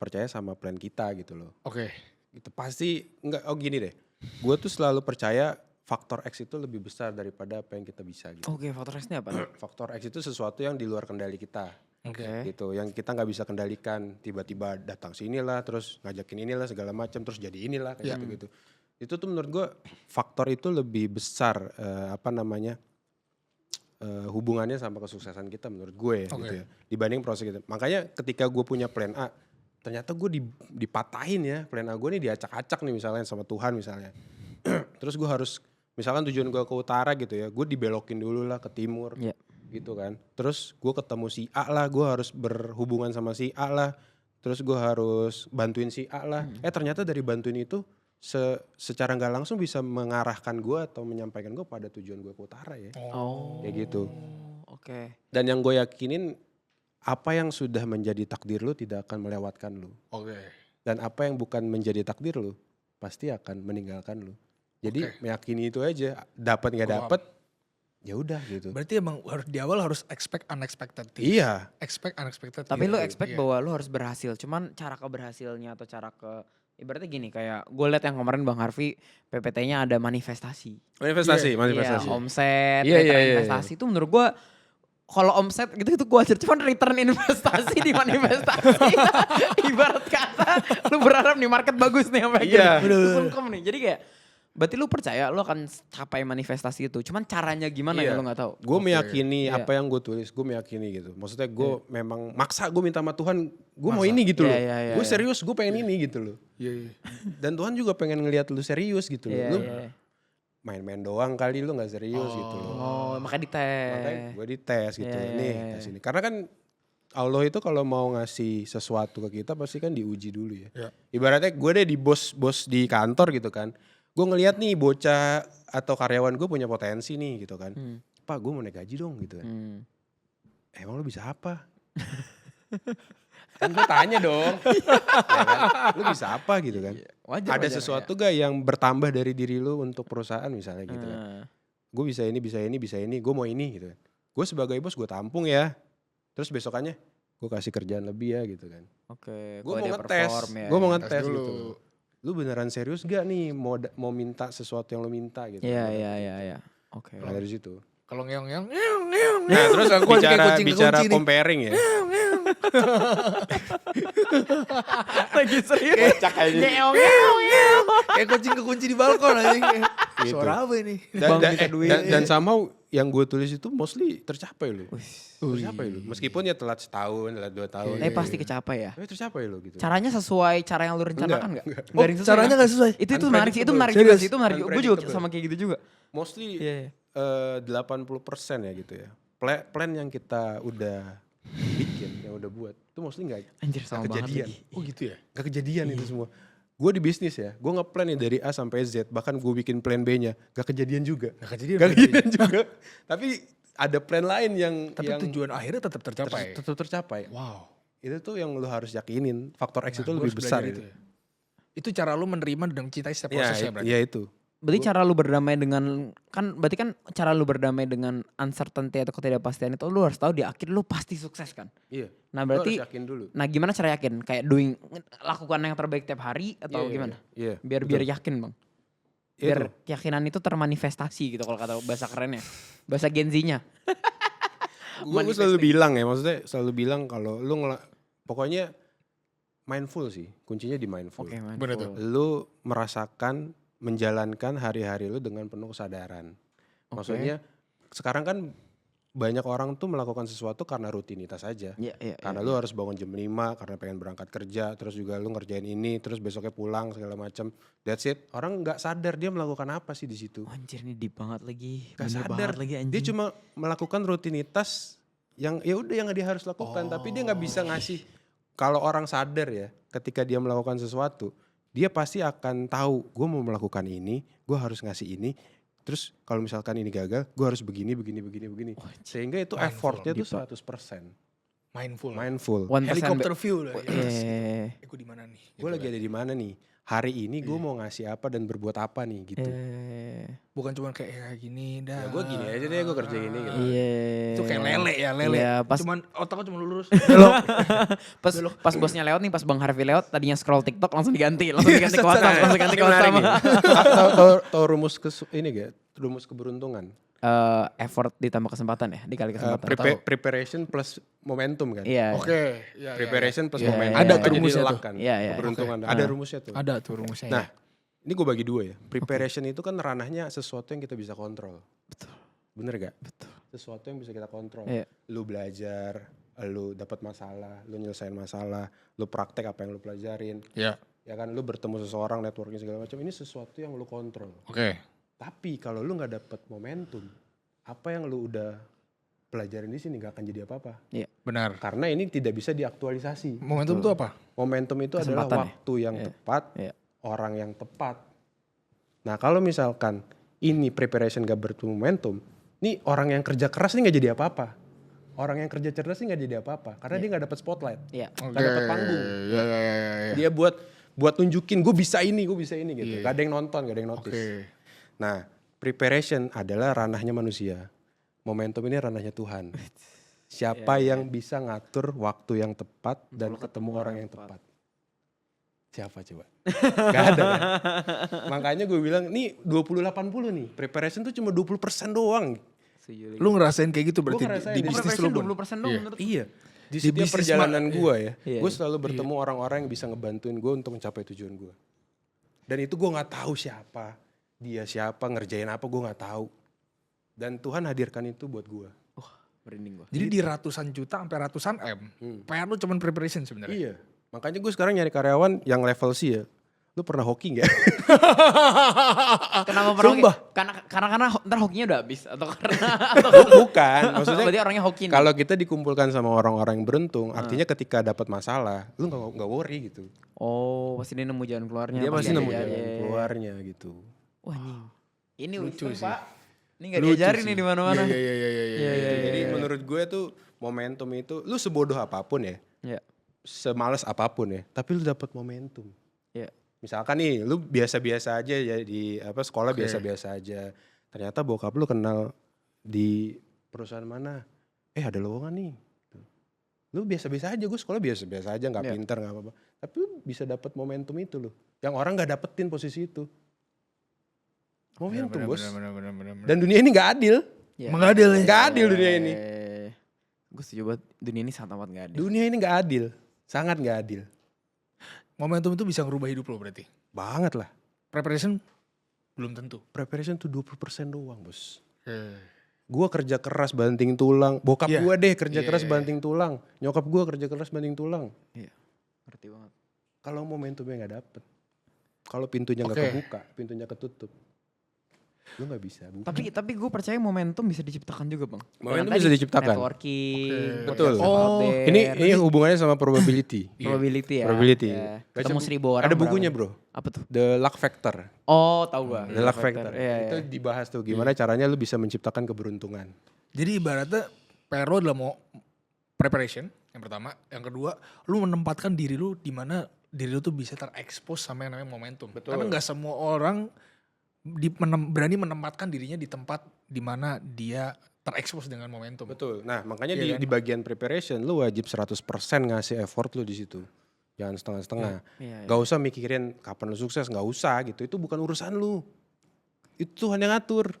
percaya sama plan kita gitu loh. Oke. Itu pasti nggak. Gini deh. Gue tuh selalu percaya faktor X itu lebih besar daripada apa yang kita bisa gitu. Oke, faktor X ini apa? Faktor X itu sesuatu yang di luar kendali kita. Gitu, yang kita nggak bisa kendalikan. Tiba-tiba datang sinilah, terus ngajakin inilah segala macam, terus jadi inilah kayak gitu. Itu tuh menurut gue faktor itu lebih besar hubungannya sama kesuksesan kita menurut gue gitu ya, dibanding proses kita. Makanya ketika gue punya plan A, ternyata gue dipatahin ya, plan A gue nih diacak-acak nih misalnya sama Tuhan misalnya. Terus gue harus, misalkan tujuan gue ke utara gitu ya, gue dibelokin dulu lah ke timur gitu kan. Terus gue ketemu si A lah, gue harus berhubungan sama si A lah. Terus gue harus bantuin si A lah. Ternyata dari bantuin itu secara gak langsung bisa mengarahkan gue atau menyampaikan gue pada tujuan gue ke utara ya. Kayak gitu. Dan yang gue yakinin, apa yang sudah menjadi takdir lu tidak akan melewatkan lu. Dan apa yang bukan menjadi takdir lu pasti akan meninggalkan lu. Jadi meyakini itu aja, dapat nggak dapat, ya udah gitu. Berarti emang di awal harus expect unexpected things. Iya. Expect unexpected. Tapi lu expect bahwa lu harus berhasil. Cuman cara keberhasilnya atau cara ibaratnya gini, kayak gue liat yang kemarin Bang Harvey PPT-nya ada manifestasi. Manifestasi. Iya, omset, investasi itu menurut gue. Kalau omset gitu gue wajar, cuman return investasi di manifestasi. Ibarat kata lu berharap nih market bagus nih sampai gitu. Nih. Jadi kayak berarti lu percaya lu akan capai manifestasi itu. Cuman caranya gimana ya lu gak tahu. Gue meyakini apa yang gue tulis, gue meyakini gitu. Maksudnya gue memang maksa, gue minta sama Tuhan, gue mau ini gitu loh. Gue serius, gue pengen ini gitu loh. Dan Tuhan juga pengen ngelihat lu serius gitu loh. Lu main-main doang kali, lu gak serius gitu loh. Makanya dites. Makanya gue dites gitu. Nih tes ini. Karena kan Allah itu kalau mau ngasih sesuatu ke kita pasti kan diuji dulu ya. Ibaratnya gue deh di bos di kantor gitu kan. Gue ngelihat nih bocah atau karyawan gue punya potensi nih gitu kan. Pak gue mau naik gaji dong gitu kan. Emang lu bisa apa? Kan gue tanya dong. Ya kan? Lu bisa apa gitu kan. Ada sesuatu gak yang bertambah dari diri lu untuk perusahaan misalnya gitu kan. Gue bisa ini, gue mau ini gitu kan. Gue sebagai bos gue tampung ya. Terus besokannya gue kasih kerjaan lebih ya gitu kan. Gue mau ngetes. Gue mau ngetes gitu. lu beneran serius gak nih mau minta sesuatu yang lu minta gitu. Iya. Oke. Nah, dari situ. Kalau ngeong. Nah, terus bicara comparing ya. Lagi serius. Ngeong. Kayak kucing kekunci di balkon anjing. Gitu. Suara apa ini? Dan sama yang gue tulis itu mostly tercapai loh. Tercapai loh. Meskipun ya telat setahun, telat 2 tahun. Tapi pasti kecapai ya. Tapi tercapai loh gitu. Caranya sesuai cara yang lu rencanakan enggak? Caranya enggak sesuai. Itu menarik sih, itu menarik juga sih, itu menarik. Gue juga sama kayak gitu juga. Mostly 80% ya gitu ya. Plan yang kita udah bikin, yang udah buat, itu mostly gak kejadian. Oh gitu ya? Gak kejadian itu semua. Gue di bisnis ya, gue ngeplan nih dari A sampai Z, bahkan gue bikin plan B-nya, gak kejadian juga. Gak kejadian juga. Tapi ada plan lain yang tujuan akhirnya tetap tercapai. Tetap tercapai. Wow. Itu tuh yang lu harus yakinin, faktor X itu lebih besar itu. Itu cara lu menerima dan mencintai setiap prosesnya berarti. Iya itu. Berarti cara lu berdamai dengan cara lu berdamai dengan uncertainty atau ketidakpastian itu lu harus tahu di akhir lu pasti sukses kan. Iya. Nah berarti lu harus yakin dulu. Nah gimana cara yakin? Kayak lakukan yang terbaik tiap hari atau gimana? Iya. Biar yakin bang. Biar keyakinan itu termanifestasi gitu kalau kata bahasa kerennya. Bahasa Gen Z-nya. Gue selalu bilang ya, maksudnya selalu bilang kalau lu pokoknya mindful sih, kuncinya di mindful. Oke, mindful. Lu merasakan menjalankan hari-hari lu dengan penuh kesadaran. Maksudnya sekarang kan banyak orang tuh melakukan sesuatu karena rutinitas aja. Karena lu harus bangun jam 5 karena pengen berangkat kerja, terus juga lu ngerjain ini, terus besoknya pulang segala macam. That's it. Orang nggak sadar dia melakukan apa sih di situ. Anjir ini deep banget lagi. Gak sadar lagi anjing. Dia cuma melakukan rutinitas yang ya udah yang dia harus lakukan, tapi dia nggak bisa ngasih. Kalau orang sadar ya, ketika dia melakukan sesuatu, dia pasti akan tahu, gue mau melakukan ini, gue harus ngasih ini. Terus kalau misalkan ini gagal, gue harus begini. Sehingga itu effortnya tuh 100%. Mindful. Helikopter view lah. Gue di mana nih? Gue lagi ada di mana nih? Hari ini gue mau ngasih apa dan berbuat apa nih gitu. Bukan cuma kayak gini dah. Ya, gue gini aja deh, gue kerja gini gitu. Itu kayak lele. Cuman otaknya cuma lurus. Pas bosnya lewat nih, pas Bang Harvey lewat, tadinya scroll TikTok langsung diganti ke WhatsApp, langsung ganti ke WhatsApp. Tahu rumus rumus keberuntungan. Effort ditambah kesempatan ya, dikali kesempatan. Preparation plus momentum kan. Iya. Oke. Preparation plus momentum. Ada tuh rumusnya tuh. Keberuntungan. Ada rumusnya tuh. Ada tuh rumusnya. Nah, ini gue bagi 2 ya. Preparation itu kan ranahnya sesuatu yang kita bisa kontrol. Betul. Bener gak? Betul. Sesuatu yang bisa kita kontrol. Lu belajar, lu dapat masalah, lu nyelesain masalah, lu praktek apa yang lu pelajarin. Iya. Ya kan, lu bertemu seseorang, networking segala macam. Ini sesuatu yang lu kontrol. Oke. Tapi kalau lu nggak dapet momentum, apa yang lu udah pelajarin di sini nggak akan jadi apa-apa. Iya, benar. Karena ini tidak bisa diaktualisasi. Momentum itu apa? Momentum itu adalah waktu yang tepat, orang yang tepat. Nah kalau misalkan ini preparation gak bermomentum, nih orang yang kerja keras nih nggak jadi apa-apa. Orang yang kerja cerdas nih nggak jadi apa-apa, karena dia nggak dapet spotlight, nggak dapet panggung. Dia buat tunjukin gue bisa ini gitu. Gak ada yang nonton, gak ada yang notice. Nah, preparation adalah ranahnya manusia. Momentum ini ranahnya Tuhan. Siapa yang bisa ngatur waktu yang tepat dan ketemu orang yang tepat? Siapa coba? Gak ada kan? Makanya gue bilang, nih 20-80 nih. Preparation tuh cuma 20% doang. Lu ngerasain kayak gitu berarti di bisnis lu? 20% doang menurut. Iya. Di setiap perjalanan gue ya, gue selalu bertemu orang-orang yang bisa ngebantuin gue untuk mencapai tujuan gue. Dan itu gue gak tahu siapa. Dia siapa, ngerjain apa gue gak tahu. Dan Tuhan hadirkan itu buat gue. Merinding gue. Jadi di ratusan juta sampai ratusan M, PR lu cuma preparation sebenarnya. Iya. Makanya gue sekarang nyari karyawan yang level C ya. Lu pernah hoki gak? Kenapa pernah hoki? Karena ntar hokinya udah habis atau karena bukan, maksudnya berarti orangnya hoki. Kalau kita dikumpulkan sama orang-orang yang beruntung, artinya ketika dapat masalah, lu nggak worry gitu. Oh, pasti dia nemu jalan keluarnya. Dia pasti nemu jalan keluarnya gitu. Wah, ini lucu sih, Pak. Ini gak diajarin nih di mana-mana. Iya. Jadi menurut gue tuh momentum itu, lu sebodoh apapun ya, semales apapun ya, tapi lu dapat momentum. Iya. Misalkan nih, lu biasa-biasa aja ya di sekolah biasa-biasa aja. Ternyata bokap lu kenal di perusahaan mana? Ada lowongan nih. Lu biasa-biasa aja, gue sekolah biasa-biasa aja, nggak pintar nggak apa-apa. Tapi lu bisa dapat momentum itu loh. Yang orang gak dapetin posisi itu. Momentum bos. Bener. Dan dunia ini gak adil. Ya. Mengadil ya. Gak adil dunia ini. Gue setuju banget, dunia ini sangat amat gak adil. Dunia ini gak adil. Sangat gak adil. Momentum itu bisa ngerubah hidup lo berarti? Banget lah. Preparation belum tentu. Preparation tuh 20% doang bos. Gue kerja keras banting tulang. Bokap gue deh kerja keras banting tulang. Nyokap gue kerja keras banting tulang. Iya, ngerti banget. Kalau momentumnya gak dapet. Kalau pintunya gak kebuka, pintunya ketutup. Lu gak bisa buka. Tapi gue percaya momentum bisa diciptakan juga bang. Momentum bisa diciptakan. Networking. Betul. Ini hubungannya sama probability. Probability ya. Probability. Ya. Ketemu 1.000 orang. Ada bukunya bro. Apa tuh? The Luck Factor. Oh tahu gue. The Luck Factor. Itu dibahas tuh gimana caranya lu bisa menciptakan keberuntungan. Jadi ibaratnya PR adalah mau preparation yang pertama. Yang kedua lu menempatkan diri lu di mana diri lu tuh bisa terekspos sama yang namanya momentum. Betul. Karena gak semua orang berani menempatkan dirinya di tempat di mana dia terekspos dengan momentum. Betul. Nah, makanya di bagian preparation lu wajib 100% ngasih effort lu di situ. Jangan setengah-setengah. Gak usah mikirin kapan lu sukses, gak usah gitu. Itu bukan urusan lu. Itu Tuhan yang ngatur.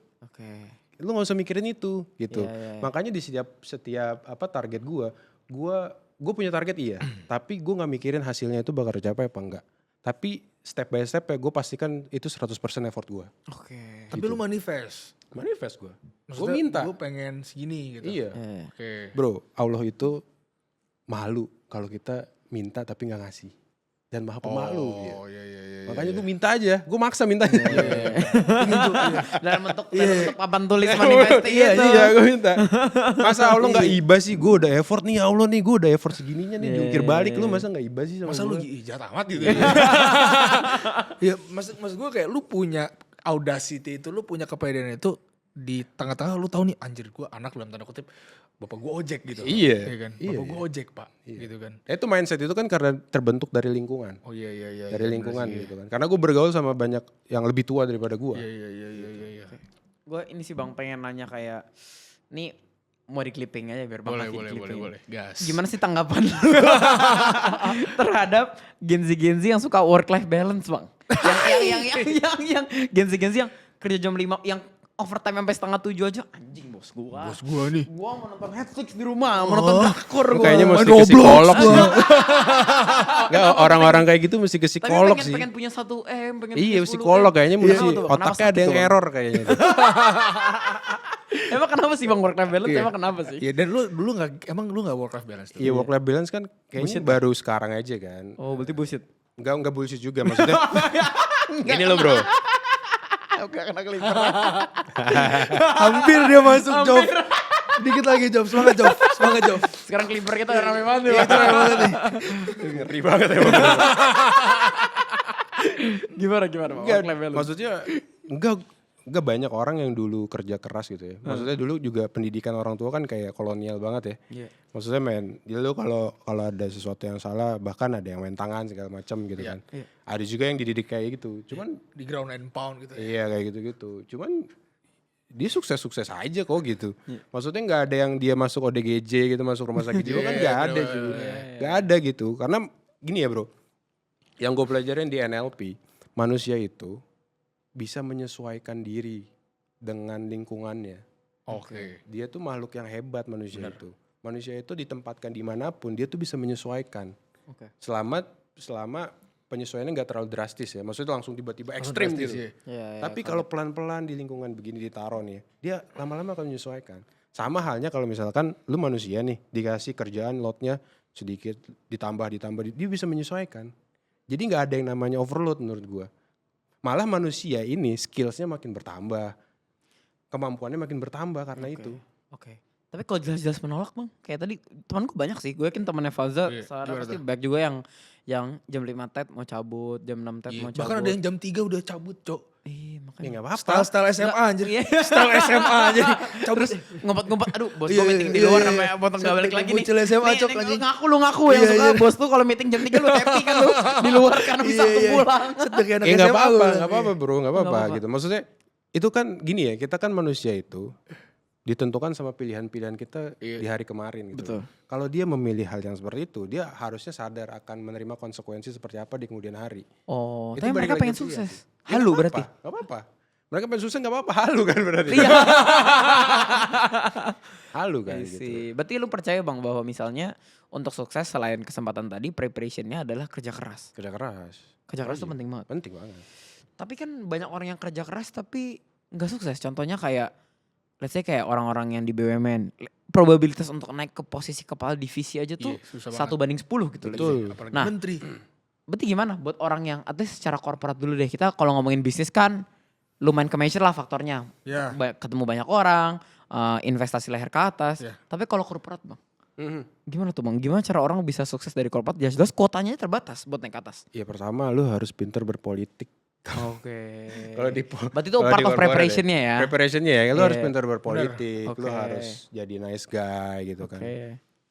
Lu gak usah mikirin itu gitu. Makanya di setiap target gue punya target iya, tapi gue gak mikirin hasilnya itu bakal tercapai apa enggak. Tapi step by step ya gue pastikan itu 100% effort gue. Tapi lu manifest gue. Gue minta. Gue pengen segini gitu. Iya. Bro, Allah itu malu kalau kita minta tapi gak ngasih. Dan maha pemalu dia. Makanya gue minta aja, gue maksa mintanya. Dalam bentuk papan tulis manifesting itu. Iya, gue minta. Masa Allah gak iba sih, gue udah effort nih Allah nih, gue udah effort segininya nih, jungkir balik lu masa gak iba sih sama masa gue. Masa lu jahat amat gitu ya. Ya maksud gue kayak lu punya audacity itu, lu punya kepedean itu di tengah-tengah lu tahu nih anjir gue anak dalam tanda kutip bapak gue ojek gitu. Iya kan? Bapak gue ojek pak gitu kan. Itu mindset itu kan karena terbentuk dari lingkungan. Iya. Dari lingkungan gitu kan. Karena gue bergaul sama banyak yang lebih tua daripada gue. Iya. Gue ini sih bang pengen nanya kayak, nih mau di clipping aja biar bang boleh. Gas. Gimana sih tanggapan lu terhadap Gen-Z yang suka work life balance bang? yang Gen-Z yang kerja jam 5 yang overtime sampai 6:30 aja, anjing bos gua nih. Gua mau nonton Netflix di rumah, mau nonton drakor gua. Kayaknya mesti ke psikolog sih. Enggak, orang-orang kayak gitu mesti ke psikolog sih. Pengen punya 1M, pengen iya, psikolog kayaknya mesti otaknya ada yang error kayaknya. Emang kenapa sih bang work life balance? Emang kenapa sih? Iya, dan lu gak work life balance tuh? Iya, work life balance kan kayaknya baru sekarang aja kan. Oh, berarti bullshit. Enggak bullshit juga maksudnya. Ini loh bro. Gak kena kelipar. Hampir dia masuk Job. Dikit lagi Job, semangat Job. Sekarang kelipar kita rame banget nih. Ngeri banget ya. Gimana maksudnya enggak banyak orang yang dulu kerja keras gitu ya. Maksudnya dulu juga pendidikan orang tua kan kayak kolonial banget ya. Maksudnya dulu kalau ada sesuatu yang salah bahkan ada yang main tangan segala macam gitu kan. Ada juga yang dididik kayak gitu. Cuman di ground and pound gitu. Iya kayak gitu. Cuman dia sukses aja kok gitu. Maksudnya nggak ada yang dia masuk ODGJ gitu, masuk rumah sakit jiwa kan nggak ada juga. Nggak ada gitu. Karena gini ya bro, yang gue pelajarin di NLP, manusia itu bisa menyesuaikan diri dengan lingkungannya. Dia tuh makhluk yang hebat manusia itu. Manusia itu ditempatkan dimanapun dia tuh bisa menyesuaikan. Selama penyesuaiannya nggak terlalu drastis ya. Maksudnya langsung tiba-tiba ekstrim gitu. Tapi kalau pelan-pelan di lingkungan begini ditaruh nih, dia lama-lama akan menyesuaikan. Sama halnya kalau misalkan lu manusia nih dikasih kerjaan loadnya sedikit ditambah, dia bisa menyesuaikan. Jadi nggak ada yang namanya overload menurut gua. Malah manusia ini skillsnya makin bertambah, kemampuannya makin bertambah karena itu. Tapi kalau jelas-jelas menolak bang, kayak tadi temanku banyak sih. Gue yakin temannya Faza, Sarah pasti baik juga yang jam 5 TED mau cabut, jam 6 TED mau cabut. Bahkan ada yang jam 3 udah cabut cok. Makanya gak apa-apa. Style SMA anjir. Style SMA anjir. Terus ngumpet-ngumpet, aduh bos gue meeting di luar sampai potong gak balik lagi nih. Bocil SMA cok anjir. Ngaku yang suka bos tuh kalau meeting jam 3 lu happy kan lu. Di luar kan bisa pulang. Gak apa-apa bro, gak apa-apa gitu. Maksudnya itu kan gini ya, kita kan manusia itu ditentukan sama pilihan-pilihan kita di hari kemarin gitu. Betul. Kalau dia memilih hal yang seperti itu, dia harusnya sadar akan menerima konsekuensi seperti apa di kemudian hari. Oh, itu tapi mereka pengen sukses. Halu berarti. Gak apa-apa. Mereka pengen sukses gak apa-apa, halu kan berarti. Iya. Halu kan gitu. Berarti lu percaya Bang bahwa misalnya untuk sukses selain kesempatan tadi, preparationnya adalah kerja keras. Kerja keras. Kerja keras itu penting banget. Penting banget. Tapi kan banyak orang yang kerja keras tapi gak sukses. Contohnya kayak, let's say kayak orang-orang yang di BUMN. Probabilitas untuk naik ke posisi kepala divisi aja tuh 1/10 gitu. Betul. Nah, menteri. Berarti gimana buat orang yang, at least secara korporat dulu deh. Kita kalau ngomongin bisnis kan lumayan ke-measure lah faktornya. Yeah. Ketemu banyak orang, investasi leher ke atas. Yeah. Tapi kalau korporat Bang, gimana tuh Bang? Gimana cara orang bisa sukses dari korporat? Jelas kuotanya terbatas buat naik ke atas. Ya pertama lu harus pintar berpolitik. Oke. Kalau di berarti itu part of preparationnya ya? Preparationnya ya, lu harus pintar berpolitik, lu harus jadi nice guy gitu kan.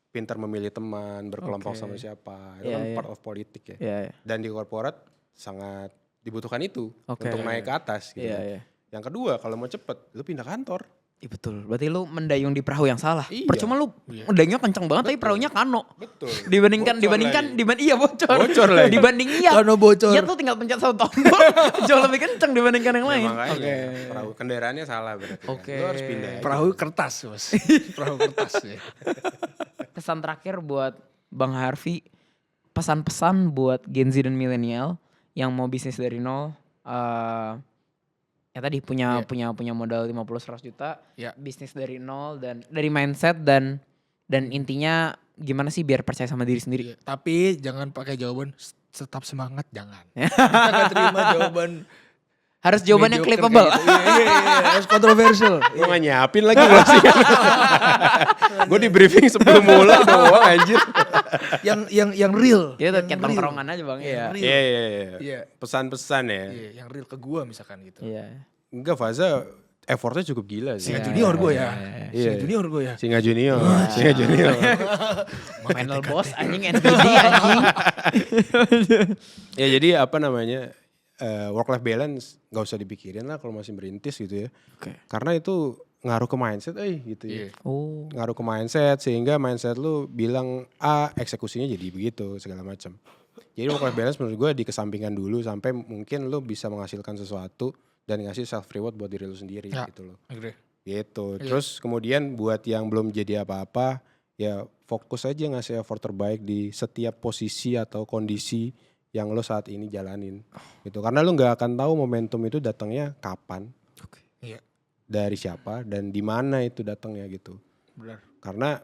Pintar memilih teman, berkelompok sama siapa, itu kan part of politik ya. Dan di korporat sangat dibutuhkan itu untuk naik ke atas gitu. Yang kedua kalau mau cepet, lu pindah kantor. Iya betul, berarti lu mendayung di perahu yang salah. Percuma lu mendayungnya kenceng banget tapi perahunya kano. Betul. Dibanding bocor. Bocor lagi. Dibanding kano bocor. Iya tuh tinggal pencet satu tombol, jauh lebih kenceng dibandingkan yang lain. Perahu kendaraannya salah berarti. Lu harus pindah. Perahu kertas Mas. Perahu kertas ya. Pesan terakhir buat Bang Harvey, pesan-pesan buat Gen Z dan milenial yang mau bisnis dari nol. Ya tadi punya modal 50-100 juta, bisnis dari nol dan dari mindset dan intinya gimana sih biar percaya sama diri sendiri. Tapi jangan pakai jawaban tetap semangat, jangan. Kita gak terima jawaban. Harus jawabannya clippable. Gitu. Iya, harus kontroversial. Gue gak nyiapin lagi gue di briefing sebelum mulai doang anjir. yang real. Iya, kayak tongkrongan aja Bang. Iya. Pesan-pesan ya. Iya, yang real ke gua misalkan gitu. Iya. Enggak, Faza effortnya cukup gila sih. Singa junior gue ya. Singa junior. Final boss anjing NPD anjing. Ya jadi apa namanya, work life balance gak usah dipikirin lah kalau masih merintis gitu ya. Karena itu ngaruh ke mindset gitu ya. Ngaruh ke mindset sehingga mindset lu bilang A, eksekusinya jadi begitu segala macam. Jadi work life balance menurut gue dikesampingkan dulu sampai mungkin lu bisa menghasilkan sesuatu dan ngasih self reward buat diri lu sendiri gitu loh. Gitu. Terus kemudian buat yang belum jadi apa-apa ya fokus aja ngasih effort terbaik di setiap posisi atau kondisi yang lo saat ini jalanin gitu. Karena lo nggak akan tahu momentum itu datangnya kapan, dari siapa dan di mana itu datangnya gitu. Benar. Karena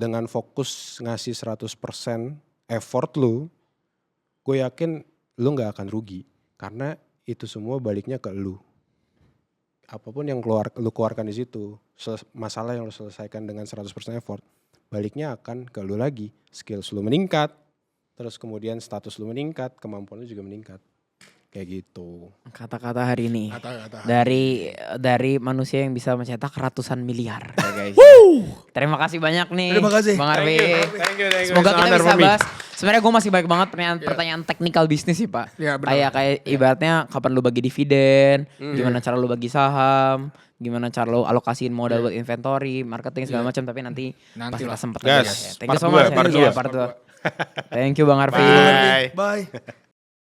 dengan fokus ngasih 100% effort lo, gue yakin lo nggak akan rugi karena itu semua baliknya ke lo. Apapun yang lo keluarkan di situ, masalah yang lo selesaikan dengan 100% effort, baliknya akan ke lo lagi. Skills lo meningkat. Terus kemudian status lu meningkat, kemampuan lu juga meningkat. Kayak gitu. Kata-kata hari ini. Dari manusia yang bisa mencetak ratusan miliar. Ya guys. Terima kasih banyak nih. Terima kasih. Bang Harvey. Thank you. Semoga kita bisa bahas. Sebenarnya gue masih banyak banget pertanyaan teknikal bisnis sih Pak. Kayak ibaratnya kapan lu bagi dividen, gimana cara lu bagi saham, gimana cara lu alokasiin modal buat inventory, marketing segala macam. Tapi nanti pas kita sempet. Gas. Thank you so much. Part 2. Thank you Bang Harvey. Bye.